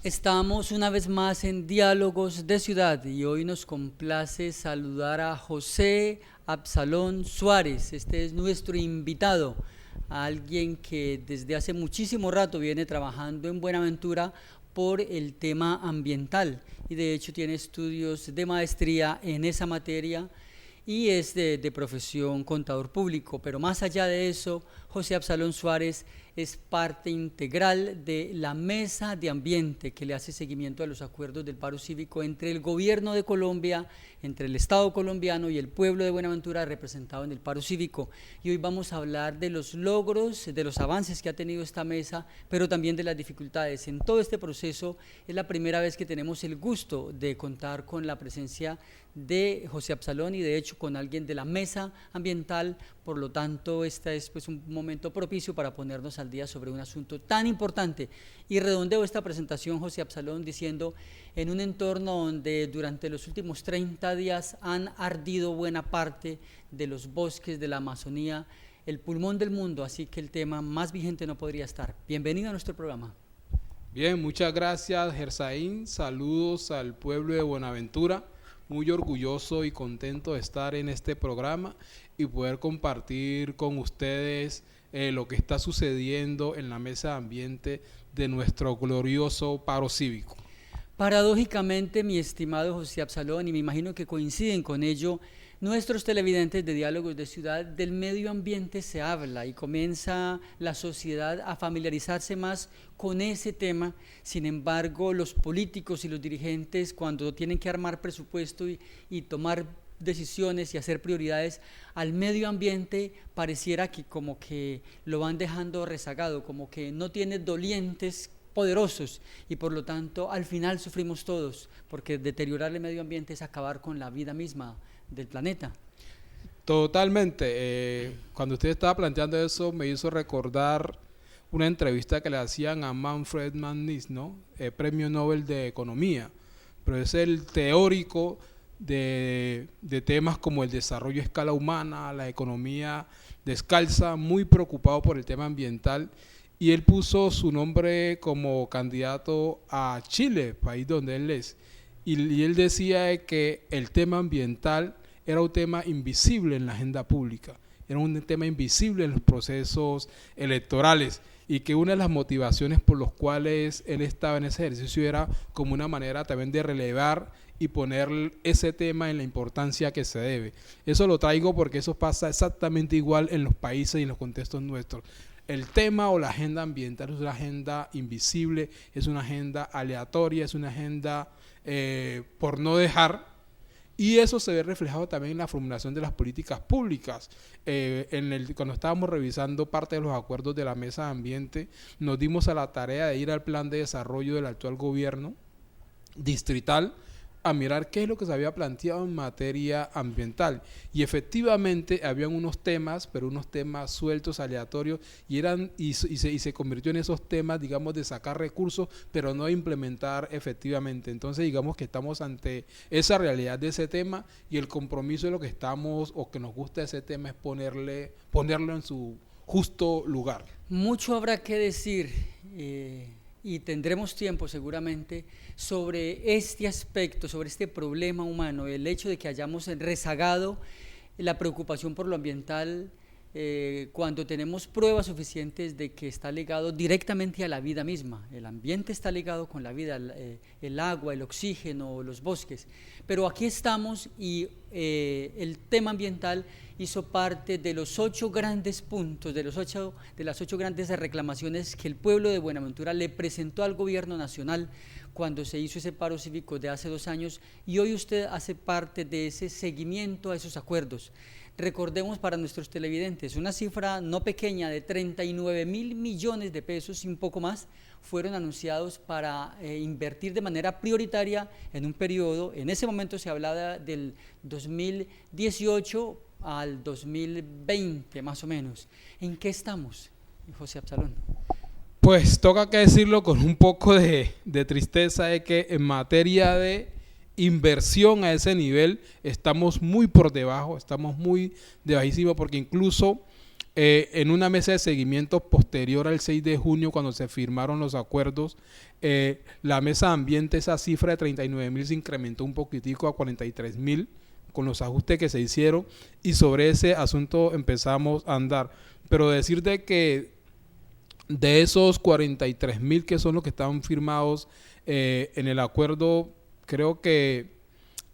Estamos una vez más en Diálogos de Ciudad y hoy nos complace saludar a José Absalón Suárez. Este es nuestro invitado, alguien que desde hace muchísimo rato viene trabajando en Buenaventura por el tema ambiental y de hecho tiene estudios de maestría en esa materia y es de profesión contador público, pero más allá de eso, José Absalón Suárez es parte integral de la Mesa de Ambiente que le hace seguimiento a los acuerdos del paro cívico entre el gobierno de Colombia, entre el Estado colombiano y el pueblo de Buenaventura representado en el paro cívico. Y hoy vamos a hablar de los logros, de los avances que ha tenido esta mesa, pero también de las dificultades. En todo este proceso es la primera vez que tenemos el gusto de contar con la presencia de José Absalón y de hecho con alguien de la Mesa Ambiental, por lo tanto este es pues un momento propicio para ponernos al día sobre un asunto tan importante. Y redondeo esta presentación, José Absalón, diciendo: en un entorno donde durante los últimos 30 días han ardido buena parte de los bosques de la Amazonía, el pulmón del mundo, así que el tema más vigente no podría estar. Bienvenido a nuestro programa. Bien, muchas gracias, Gersaín. Saludos al pueblo de Buenaventura. Muy orgulloso y contento de estar en este programa y poder compartir con ustedes lo que está sucediendo en la Mesa de Ambiente de nuestro glorioso paro cívico. Paradójicamente, mi estimado José Absalón, y me imagino que coinciden con ello, nuestros televidentes de Diálogos de Ciudad, del medio ambiente se habla y comienza la sociedad a familiarizarse más con ese tema. Sin embargo, los políticos y los dirigentes, cuando tienen que armar presupuesto y tomar decisiones y hacer prioridades al medio ambiente, pareciera que como que lo van dejando rezagado, como que no tiene dolientes poderosos y por lo tanto al final sufrimos todos, porque deteriorar el medio ambiente es acabar con la vida misma del planeta. Totalmente. Cuando usted estaba planteando eso me hizo recordar una entrevista que le hacían a Manfred Mannis, ¿no? Premio Nobel de Economía, pero es el teórico de temas como el desarrollo a escala humana, la economía descalza, muy preocupado por el tema ambiental, y él puso su nombre como candidato a Chile, país donde él es, y él decía que el tema ambiental era un tema invisible en la agenda pública, era un tema invisible en los procesos electorales, y que una de las motivaciones por las cuales él estaba en ese ejercicio era como una manera también de relevar y poner ese tema en la importancia que se debe. Eso lo traigo porque eso pasa exactamente igual en los países y en los contextos nuestros. El tema o la agenda ambiental es una agenda invisible, es una agenda aleatoria, es una agenda por no dejar, y eso se ve reflejado también en la formulación de las políticas públicas. Cuando estábamos revisando parte de los acuerdos de la Mesa de Ambiente, nos dimos a la tarea de ir al plan de desarrollo del actual gobierno distrital a mirar qué es lo que se había planteado en materia ambiental, y efectivamente habían unos temas, pero unos temas sueltos, aleatorios, y se convirtió en esos temas, digamos, de sacar recursos, pero no de implementar efectivamente. Entonces digamos que estamos ante esa realidad de ese tema, y el compromiso de lo que estamos, o que nos gusta ese tema, es ponerlo en su justo lugar. Mucho habrá que decir y tendremos tiempo seguramente sobre este aspecto, sobre este problema humano, el hecho de que hayamos rezagado la preocupación por lo ambiental cuando tenemos pruebas suficientes de que está ligado directamente a la vida misma. El ambiente está ligado con la vida, el agua, el oxígeno, los bosques, pero aquí estamos y el tema ambiental hizo parte de los 8 grandes puntos, de las 8 grandes reclamaciones que el pueblo de Buenaventura le presentó al gobierno nacional cuando se hizo ese paro cívico de hace 2 años, y hoy usted hace parte de ese seguimiento a esos acuerdos. Recordemos para nuestros televidentes, una cifra no pequeña de 39.000 millones de pesos y un poco más, fueron anunciados para invertir de manera prioritaria en un periodo, en ese momento se hablaba del 2018 al 2020 más o menos. ¿En qué estamos, José Absalón? Pues toca que decirlo con un poco de tristeza, de que en materia de inversión a ese nivel estamos muy por debajo, estamos muy debajísimo, porque incluso en una mesa de seguimiento posterior al 6 de junio, cuando se firmaron los acuerdos, la mesa de ambiente, esa cifra de 39.000 se incrementó un poquitico a 43.000 con los ajustes que se hicieron, y sobre ese asunto empezamos a andar. Pero decirte que de esos 43.000 que son los que estaban firmados en el acuerdo, creo que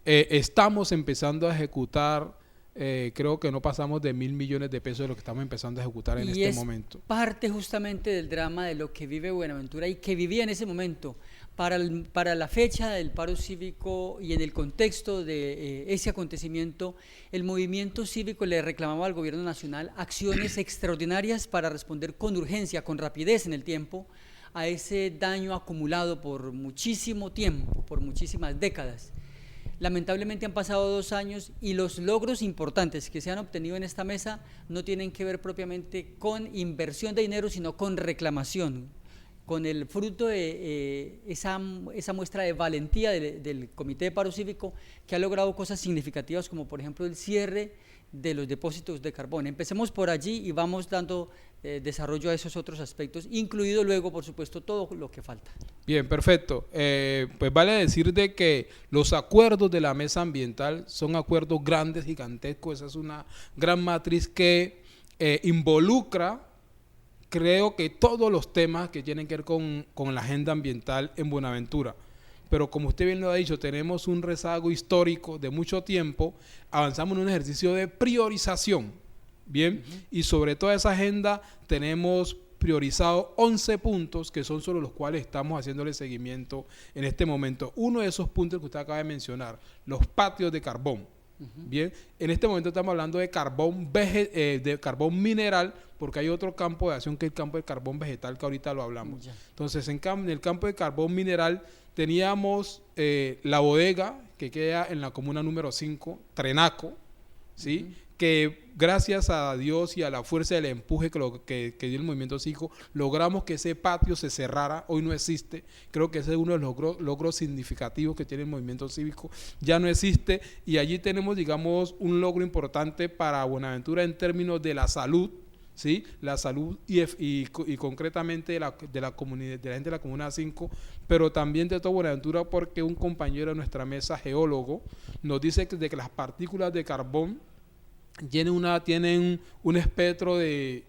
estamos empezando a ejecutar, creo que no pasamos de 1.000 millones de pesos de lo que estamos empezando a ejecutar en este momento. Parte justamente del drama de lo que vive Buenaventura y que vivía en ese momento. Para la fecha del paro cívico y en el contexto de ese acontecimiento, el movimiento cívico le reclamaba al gobierno nacional acciones extraordinarias para responder con urgencia, con rapidez en el tiempo, a ese daño acumulado por muchísimo tiempo, por muchísimas décadas. Lamentablemente han pasado 2 años y los logros importantes que se han obtenido en esta mesa no tienen que ver propiamente con inversión de dinero, sino con reclamación, con el fruto de esa muestra de valentía del Comité de Paro Cívico, que ha logrado cosas significativas, como por ejemplo el cierre de los depósitos de carbón. Empecemos por allí y vamos dando desarrollo a esos otros aspectos, incluido luego, por supuesto, todo lo que falta. Bien, perfecto. Pues vale decir de que los acuerdos de la mesa ambiental son acuerdos grandes, gigantescos. Esa es una gran matriz que involucra, creo que todos los temas que tienen que ver con la agenda ambiental en Buenaventura. Pero como usted bien lo ha dicho, tenemos un rezago histórico de mucho tiempo, avanzamos en un ejercicio de priorización, ¿bien? Y sobre toda esa agenda tenemos priorizado 11 puntos que son sobre los cuales estamos haciéndole seguimiento en este momento. Uno de esos puntos que usted acaba de mencionar, los patios de carbón. Bien, en este momento estamos hablando de carbón mineral, porque hay otro campo de acción que es el campo de carbón vegetal, que ahorita lo hablamos. Entonces, en el campo de carbón mineral teníamos la bodega que queda en la comuna número 5, Trenaco, ¿sí? Que gracias a Dios y a la fuerza del empuje que dio el movimiento cívico, logramos que ese patio se cerrara. Hoy no existe. Creo que ese es uno de los logros significativos que tiene el movimiento cívico. Ya no existe, y allí tenemos, digamos, un logro importante para Buenaventura en términos de la salud, ¿sí? La salud y concretamente de la comunidad, de la gente de la Comuna 5, pero también de toda Buenaventura, porque un compañero de nuestra mesa, geólogo, nos dice de que las partículas de carbón tienen un espectro de,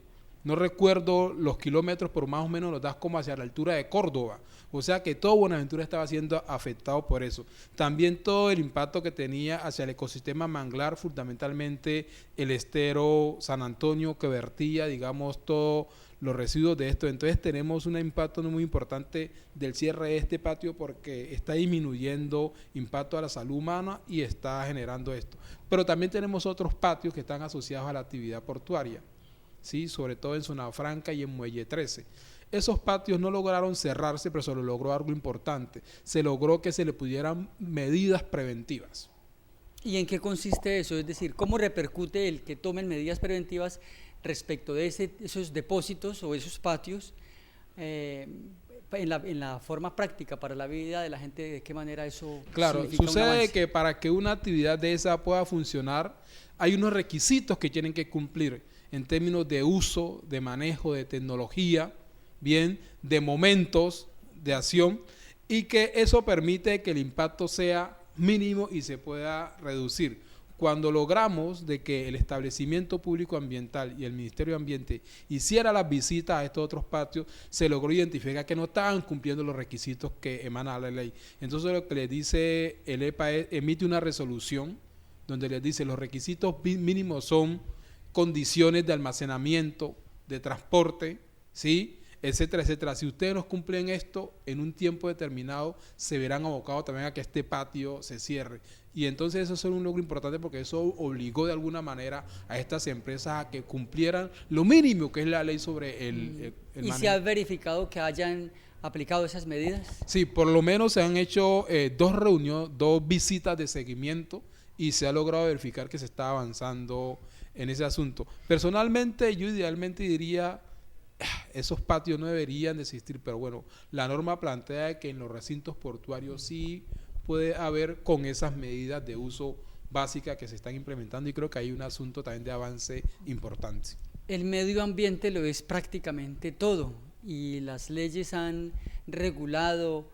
no recuerdo los kilómetros, pero más o menos los das como hacia la altura de Córdoba. O sea que todo Buenaventura estaba siendo afectado por eso. También todo el impacto que tenía hacia el ecosistema manglar, fundamentalmente el estero San Antonio, que vertía, digamos, todos los residuos de esto. Entonces tenemos un impacto muy importante del cierre de este patio, porque está disminuyendo impacto a la salud humana y está generando esto. Pero también tenemos otros patios que están asociados a la actividad portuaria, ¿sí? Sobre todo en Zona Franca y en Muelle 13. Esos patios no lograron cerrarse, pero se logró algo importante. Se logró que se le pudieran medidas preventivas. ¿Y en qué consiste eso? Es decir, ¿cómo repercute el que tomen medidas preventivas respecto de esos depósitos o esos patios en la forma práctica para la vida de la gente? ¿De qué manera eso Claro, sucede que para que una actividad de esa pueda funcionar, hay unos requisitos que tienen que cumplir en términos de uso, de manejo, de tecnología, bien, de momentos de acción, y que eso permite que el impacto sea mínimo y se pueda reducir. Cuando logramos de que el establecimiento público ambiental y el Ministerio de Ambiente hiciera las visitas a estos otros patios, se logró identificar que no estaban cumpliendo los requisitos que emana la ley. Entonces lo que le dice el EPA es, emite una resolución donde les dice los requisitos mínimos son condiciones de almacenamiento, de transporte, ¿sí?, etcétera, etcétera. Si ustedes no cumplen esto en un tiempo determinado, se verán abocados también a que este patio se cierre. Y entonces eso es un logro importante, porque eso obligó de alguna manera a estas empresas a que cumplieran lo mínimo que es la ley sobre el ¿Y se ha verificado que hayan aplicado esas medidas? Sí, por lo menos se han hecho dos reuniones, dos visitas de seguimiento y se ha logrado verificar que se está avanzando en ese asunto. Personalmente, yo idealmente diría, esos patios no deberían de existir, pero bueno, la norma plantea que en los recintos portuarios sí puede haber con esas medidas de uso básica que se están implementando y creo que hay un asunto también de avance importante. El medio ambiente lo es prácticamente todo y las leyes han regulado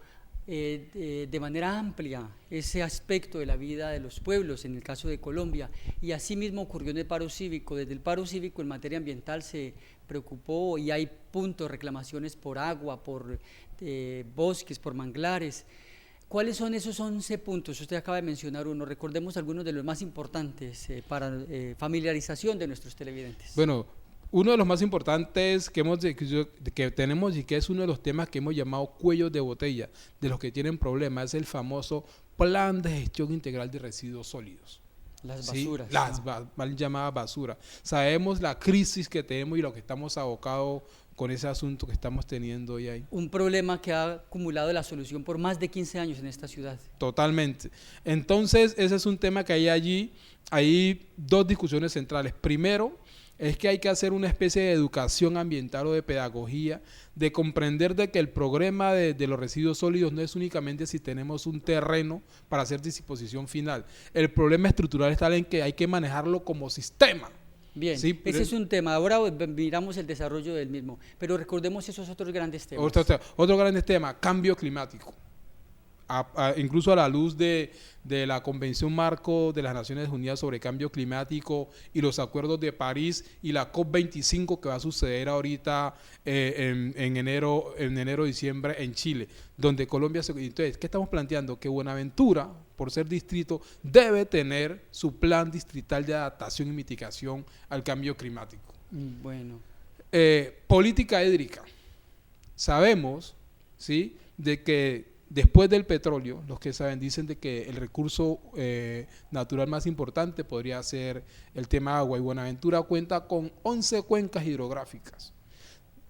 de manera amplia ese aspecto de la vida de los pueblos, en el caso de Colombia, y así mismo ocurrió en el paro cívico. Desde el paro cívico en materia ambiental se preocupó y hay puntos, reclamaciones por agua, por bosques, por manglares. ¿Cuáles son esos 11 puntos? Usted acaba de mencionar uno, recordemos algunos de los más importantes para familiarización de nuestros televidentes. Bueno, uno de los más importantes que tenemos y que es uno de los temas que hemos llamado cuellos de botella, de los que tienen problemas, es el famoso Plan de Gestión Integral de Residuos Sólidos. Las basuras. ¿Sí? Las mal llamadas basuras. Sabemos la crisis que tenemos y lo que estamos abocados con ese asunto que estamos teniendo hoy ahí. Un problema que ha acumulado la solución por más de 15 años en esta ciudad. Totalmente. Entonces, ese es un tema que hay allí. Hay dos discusiones centrales. Primero, es que hay que hacer una especie de educación ambiental o de pedagogía, de comprender de que el problema de los residuos sólidos no es únicamente si tenemos un terreno para hacer disposición final. El problema estructural está en que hay que manejarlo como sistema. Bien, sí, ese es un tema. Ahora miramos el desarrollo del mismo, pero recordemos esos otros grandes temas. Otro gran tema, cambio climático. Incluso a la luz de la Convención Marco de las Naciones Unidas sobre Cambio Climático y los acuerdos de París y la COP25 que va a suceder ahorita en enero, diciembre en Chile, donde Colombia entonces, ¿qué estamos planteando? Que Buenaventura, por ser distrito, debe tener su plan distrital de adaptación y mitigación al cambio climático. Bueno. Política hídrica. Sabemos, ¿sí?, de que después del petróleo, los que saben dicen de que el recurso natural más importante podría ser el tema agua, y Buenaventura cuenta con 11 cuencas hidrográficas.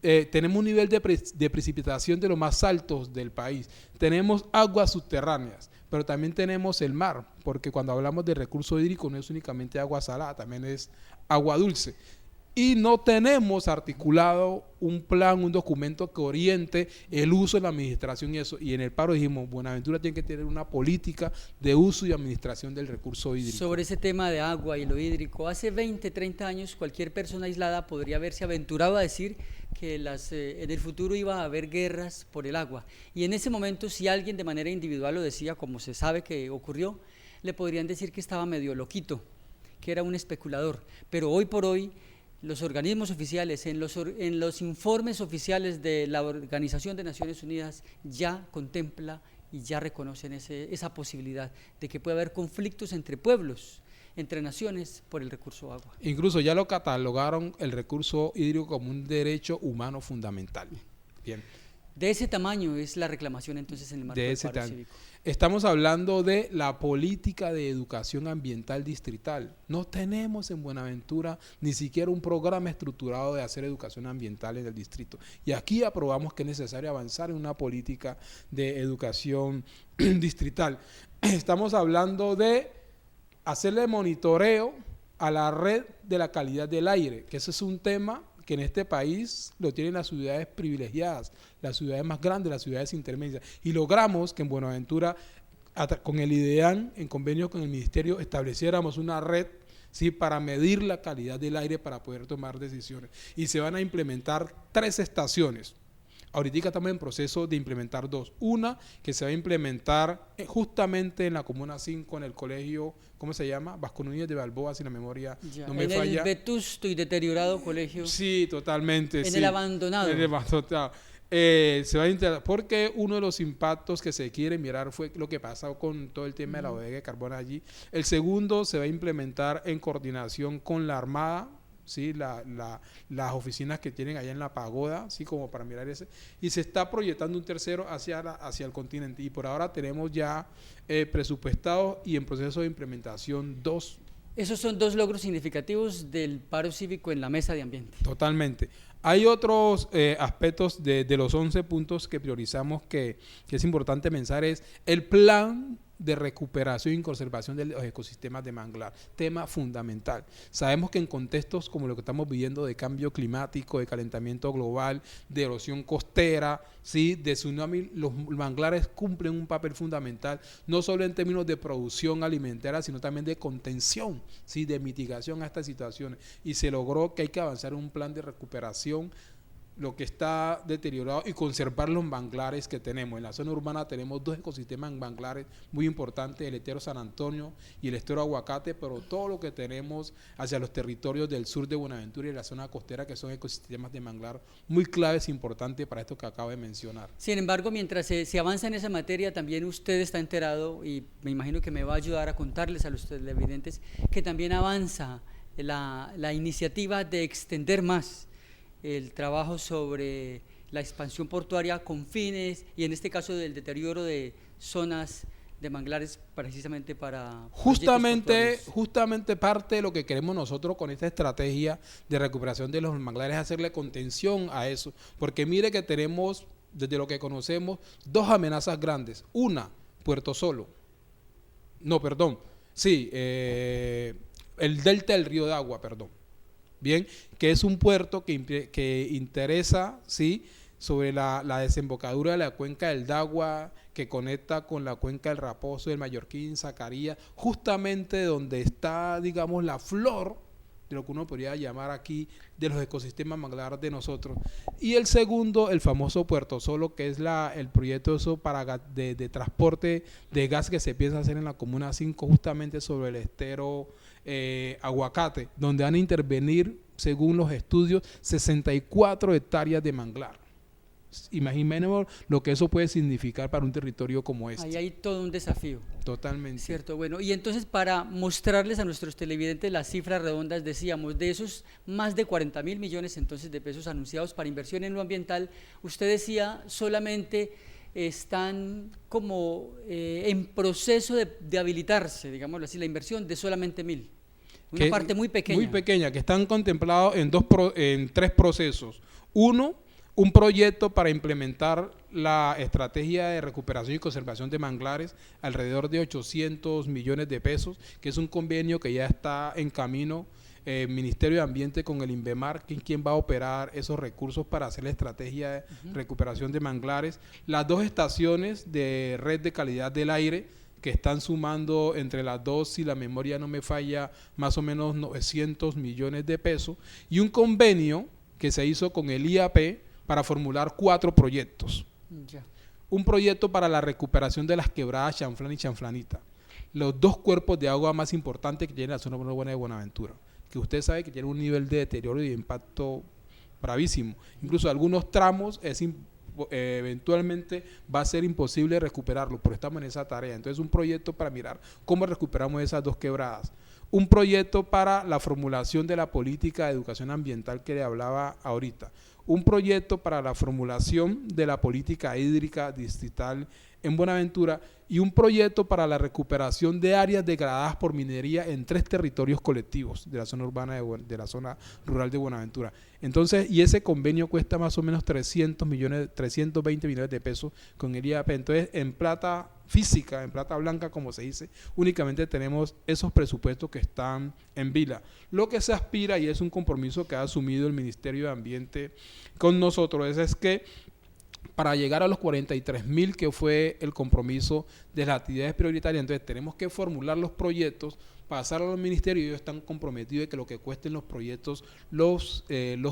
Tenemos un nivel de precipitación de los más altos del país, tenemos aguas subterráneas, pero también tenemos el mar, porque cuando hablamos de recurso hídrico no es únicamente agua salada, también es agua dulce. Y no tenemos articulado un plan, un documento que oriente el uso de la administración y eso. Y en el paro dijimos, Buenaventura tiene que tener una política de uso y administración del recurso hídrico. Sobre ese tema de agua y lo hídrico, hace 20, 30 años cualquier persona aislada podría haberse aventurado a decir que en el futuro iba a haber guerras por el agua. Y en ese momento, si alguien de manera individual lo decía, como se sabe que ocurrió, le podrían decir que estaba medio loquito, que era un especulador. Pero hoy por hoy, los organismos oficiales, en los informes oficiales de la Organización de Naciones Unidas ya contempla y ya reconocen esa posibilidad de que puede haber conflictos entre pueblos, entre naciones por el recurso agua. Incluso ya lo catalogaron el recurso hídrico como un derecho humano fundamental. Bien. De ese tamaño es la reclamación entonces en el marco del paro cívico. Estamos hablando de la política de educación ambiental distrital. No tenemos en Buenaventura ni siquiera un programa estructurado de hacer educación ambiental en el distrito. Y aquí aprobamos que es necesario avanzar en una política de educación distrital. Estamos hablando de hacerle monitoreo a la red de la calidad del aire, que ese es un tema que en este país lo tienen las ciudades privilegiadas, las ciudades más grandes, las ciudades intermedias. Y logramos que en Buenaventura, con el IDEAN, en convenio con el Ministerio, estableciéramos una red, ¿sí?, para medir la calidad del aire para poder tomar decisiones. Y se van a implementar 3 estaciones. Ahorita estamos en proceso de implementar 2. Una que se va a implementar justamente en la Comuna 5, en el colegio, ¿cómo se llama? Vasco Núñez de Balboa, si la memoria no me falla. En el vetusto y deteriorado colegio. Sí, totalmente. En el abandonado. En el abandonado. Se va a integrar, porque uno de los impactos que se quiere mirar fue lo que pasó con todo el tema de la bodega de carbón allí. El segundo se va a implementar en coordinación con la Armada, ¿sí?, las oficinas que tienen allá en la pagoda, ¿sí?, como para mirar ese, y se está proyectando un tercero hacia el continente, y por ahora tenemos ya presupuestados y en proceso de implementación 2 Esos son dos logros significativos del paro cívico en la mesa de ambiente. Totalmente. Hay otros aspectos de los 11 puntos que priorizamos que es importante pensar, es el plan de recuperación y conservación de los ecosistemas de manglar, tema fundamental. Sabemos que en contextos como lo que estamos viviendo de cambio climático, de calentamiento global, de erosión costera, ¿sí?, de tsunami, los manglares cumplen un papel fundamental, no solo en términos de producción alimentaria, sino también de contención, ¿sí?, de mitigación a estas situaciones. Y se logró que hay que avanzar en un plan de recuperación lo que está deteriorado y conservar los manglares que tenemos. En la zona urbana tenemos dos ecosistemas manglares muy importantes, el estero San Antonio y el estero Aguacate, pero todo lo que tenemos hacia los territorios del sur de Buenaventura y la zona costera, que son ecosistemas de manglar muy claves e importantes para esto que acabo de mencionar. Sin embargo, mientras se avanza en esa materia, también usted está enterado, y me imagino que me va a ayudar a contarles a los televidentes, que también avanza la iniciativa de extender más el trabajo sobre la expansión portuaria con fines, y en este caso del deterioro de zonas de manglares precisamente para justamente parte de lo que queremos nosotros con esta estrategia de recuperación de los manglares es hacerle contención a eso, porque mire que tenemos, desde lo que conocemos, dos amenazas grandes. Una, Puerto Solo, el delta del río de Agua, bien, que es un puerto que interesa, ¿sí?, sobre la desembocadura de la cuenca del Dagua, que conecta con la cuenca del Raposo, del Mallorquín, Zacarías, justamente donde está, digamos, la flor de lo que uno podría llamar aquí de los ecosistemas manglares de nosotros. Y el segundo, el famoso Puerto Solo, que es el proyecto de transporte de gas que se piensa hacer en la Comuna 5, justamente sobre el estero Aguacate, donde van a intervenir, según los estudios, 64 hectáreas de manglar. Imaginemos lo que eso puede significar para un territorio como este. Ahí hay todo un desafío. Totalmente. Cierto, bueno, y entonces para mostrarles a nuestros televidentes las cifras redondas, decíamos, de esos más de 40.000 millones entonces de pesos anunciados para inversión en lo ambiental, usted decía solamente están como en proceso de habilitarse, digámoslo así, la inversión de solamente 1.000. Una parte muy pequeña. Muy pequeña, que están contemplados en tres procesos. Uno, un proyecto para implementar la estrategia de recuperación y conservación de manglares, alrededor de 800 millones de pesos, que es un convenio que ya está en camino, Ministerio de Ambiente con el INVEMAR, quien va a operar esos recursos para hacer la estrategia de recuperación de manglares. Las dos estaciones de red de calidad del aire, que están sumando entre las dos, si la memoria no me falla, más o menos 900 millones de pesos, y un convenio que se hizo con el IAP para formular 4 proyectos. Ya. Un proyecto para la recuperación de las quebradas Chanflán y Chanflanita, los dos cuerpos de agua más importantes que tiene la zona urbana de Buenaventura, que usted sabe que tiene un nivel de deterioro y de impacto bravísimo. Incluso algunos tramos eventualmente va a ser imposible recuperarlo, pero estamos en esa tarea. Entonces, un proyecto para mirar cómo recuperamos esas dos quebradas. Un proyecto para la formulación de la política de educación ambiental que le hablaba ahorita. Un proyecto para la formulación de la política hídrica distrital en Buenaventura y un proyecto para la recuperación de áreas degradadas por minería en 3 territorios colectivos de la zona urbana de la zona rural de Buenaventura. Entonces, y ese convenio cuesta más o menos 320 millones de pesos con el IAP. Entonces, en plata física, en plata blanca, como se dice, únicamente tenemos esos presupuestos que están en vila. Lo que se aspira, y es un compromiso que ha asumido el Ministerio de Ambiente con nosotros, es que para llegar a los 43.000, que fue el compromiso de las actividades prioritarias, entonces tenemos que formular los proyectos, pasar a los ministerios, y ellos están comprometidos de que lo que cuesten los proyectos los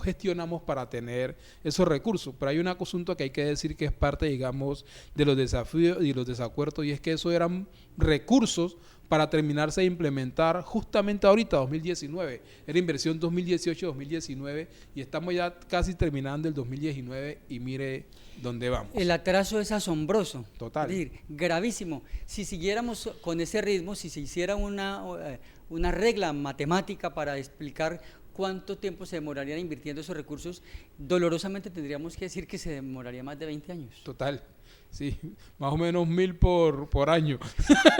gestionamos para tener esos recursos. Pero hay un asunto que hay que decir que es parte, digamos, de los desafíos y los desacuerdos, y es que eso eran recursos para terminarse de implementar justamente ahorita, 2019. Era inversión 2018-2019 y estamos ya casi terminando el 2019 y mire dónde vamos. El atraso es asombroso. Total. Es decir, gravísimo. Si siguiéramos con ese ritmo, si se hiciera una regla matemática para explicar ¿cuánto tiempo se demorarían invirtiendo esos recursos? Dolorosamente tendríamos que decir que se demoraría más de 20 años. Total, sí, más o menos 1000 por año.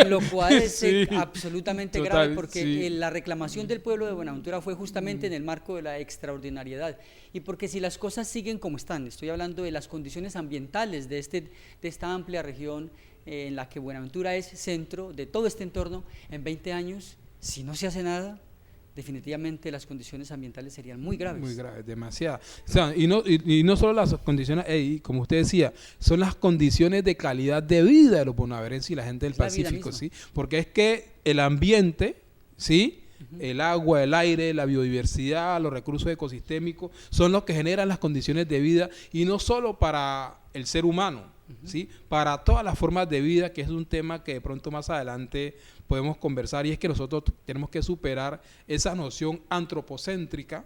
Lo cual es Sí, absolutamente total, grave, porque sí. la reclamación del pueblo de Buenaventura fue justamente en el marco de la extraordinariedad, y porque si las cosas siguen como están, estoy hablando de las condiciones ambientales de esta amplia región en la que Buenaventura es centro de todo este entorno, en 20 años, si no se hace nada, definitivamente las condiciones ambientales serían muy graves. Muy graves, demasiado. O sea, y no solo las condiciones, como usted decía, son las condiciones de calidad de vida de los bonaerenses y la gente del Es la vida Pacífico, misma. ¿sí? Porque es que el ambiente, ¿sí? El agua, el aire, la biodiversidad, los recursos ecosistémicos son los que generan las condiciones de vida, y no solo para el ser humano, ¿sí? Para todas las formas de vida, que es un tema que de pronto más adelante podemos conversar, y es que nosotros tenemos que superar esa noción antropocéntrica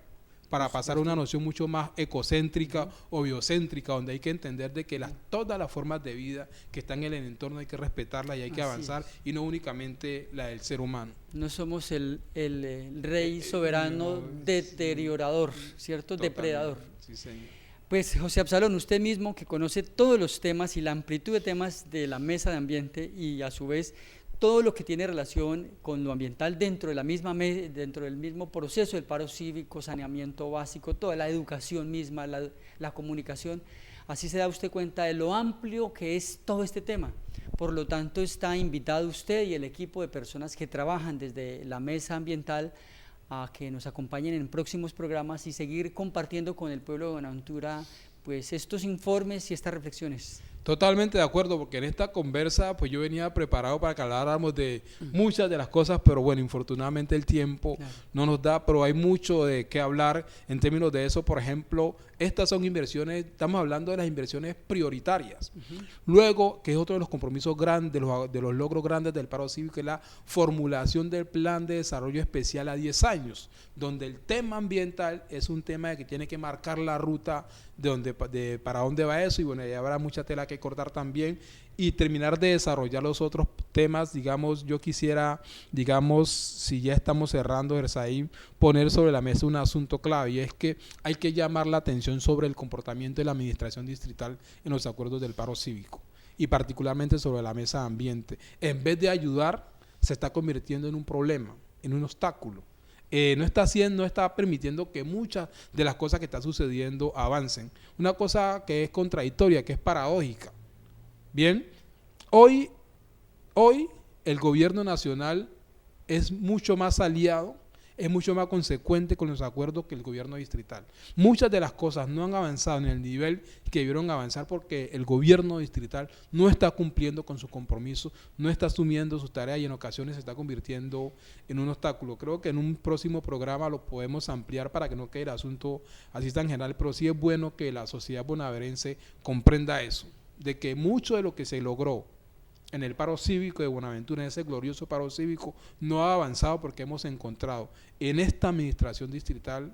para pasar a una noción mucho más ecocéntrica o biocéntrica, donde hay que entender de que todas las formas de vida que están en el entorno hay que respetarlas y hay que Así avanzar, y no únicamente la del ser humano. No somos el rey soberano deteriorador, ¿cierto? Totalmente. Depredador. Sí, señor. Pues José Absalón, usted mismo que conoce todos los temas y la amplitud de temas de la mesa de ambiente, y a su vez todo lo que tiene relación con lo ambiental dentro de la misma dentro del mismo proceso del paro cívico, saneamiento básico, toda la educación misma, la comunicación, así se da usted cuenta de lo amplio que es todo este tema. Por lo tanto, está invitado usted y el equipo de personas que trabajan desde la mesa ambiental a que nos acompañen en próximos programas y seguir compartiendo con el pueblo de Buenaventura pues estos informes y estas reflexiones. Totalmente de acuerdo, porque en esta conversa pues yo venía preparado para que habláramos de muchas de las cosas, pero bueno, infortunadamente el tiempo no nos da, pero hay mucho de qué hablar en términos de eso. Por ejemplo, estas son inversiones, estamos hablando de las inversiones prioritarias. Luego, que es otro de los compromisos grandes, de los logros grandes del paro cívico, es la formulación del plan de desarrollo especial a 10 años, donde el tema ambiental es un tema que tiene que marcar la ruta de para dónde va eso, y bueno, ya habrá mucha tela que cortar también, y terminar de desarrollar los otros temas. Digamos, yo quisiera, digamos, si ya estamos cerrando, Erzaín, poner sobre la mesa un asunto clave, y es que hay que llamar la atención sobre el comportamiento de la administración distrital en los acuerdos del paro cívico, y particularmente sobre la mesa de ambiente. En vez de ayudar, se está convirtiendo en un problema, en un obstáculo. No está permitiendo que muchas de las cosas que están sucediendo avancen. Una cosa que es contradictoria, que es paradójica. Bien, hoy el gobierno nacional es mucho más aliado, es mucho más consecuente con los acuerdos que el gobierno distrital. Muchas de las cosas no han avanzado en el nivel que debieron avanzar porque el gobierno distrital no está cumpliendo con su compromiso, no está asumiendo sus tareas, y en ocasiones se está convirtiendo en un obstáculo. Creo que en un próximo programa lo podemos ampliar para que no quede el asunto así tan general, pero sí es bueno que la sociedad bonaerense comprenda eso, de que mucho de lo que se logró en el paro cívico de Buenaventura, en ese glorioso paro cívico, no ha avanzado porque hemos encontrado en esta administración distrital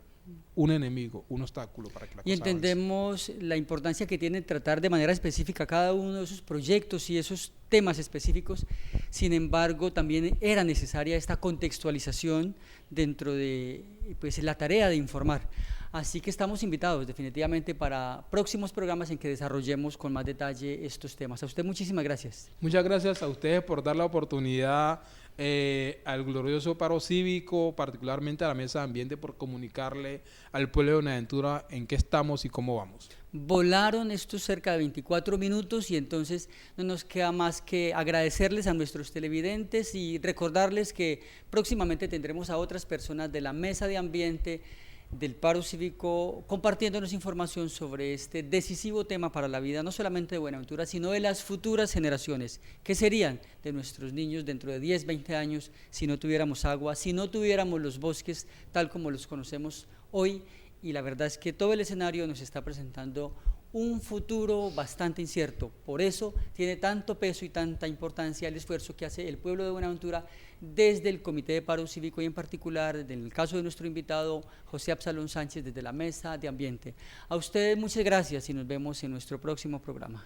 un enemigo, un obstáculo para que la cosa Y entendemos avance. La importancia que tiene tratar de manera específica cada uno de esos proyectos y esos temas específicos. Sin embargo, también era necesaria esta contextualización dentro de pues, la tarea de informar. Así que estamos invitados definitivamente para próximos programas en que desarrollemos con más detalle estos temas. A usted muchísimas gracias. Muchas gracias a ustedes por dar la oportunidad al glorioso paro cívico, particularmente a la mesa de ambiente, por comunicarle al pueblo de Buenaventura en qué estamos y cómo vamos. Volaron estos cerca de 24 minutos y entonces no nos queda más que agradecerles a nuestros televidentes y recordarles que próximamente tendremos a otras personas de la mesa de ambiente del paro cívico compartiéndonos información sobre este decisivo tema para la vida, no solamente de Buenaventura, sino de las futuras generaciones. ¿Qué serían de nuestros niños dentro de 10, 20 años si no tuviéramos agua, si no tuviéramos los bosques tal como los conocemos hoy? Y la verdad es que todo el escenario nos está presentando un futuro bastante incierto. Por eso tiene tanto peso y tanta importancia el esfuerzo que hace el pueblo de Buenaventura desde el Comité de Paro Cívico y en particular, en el caso de nuestro invitado José Absalón Sánchez, desde la Mesa de Ambiente. A ustedes muchas gracias y nos vemos en nuestro próximo programa.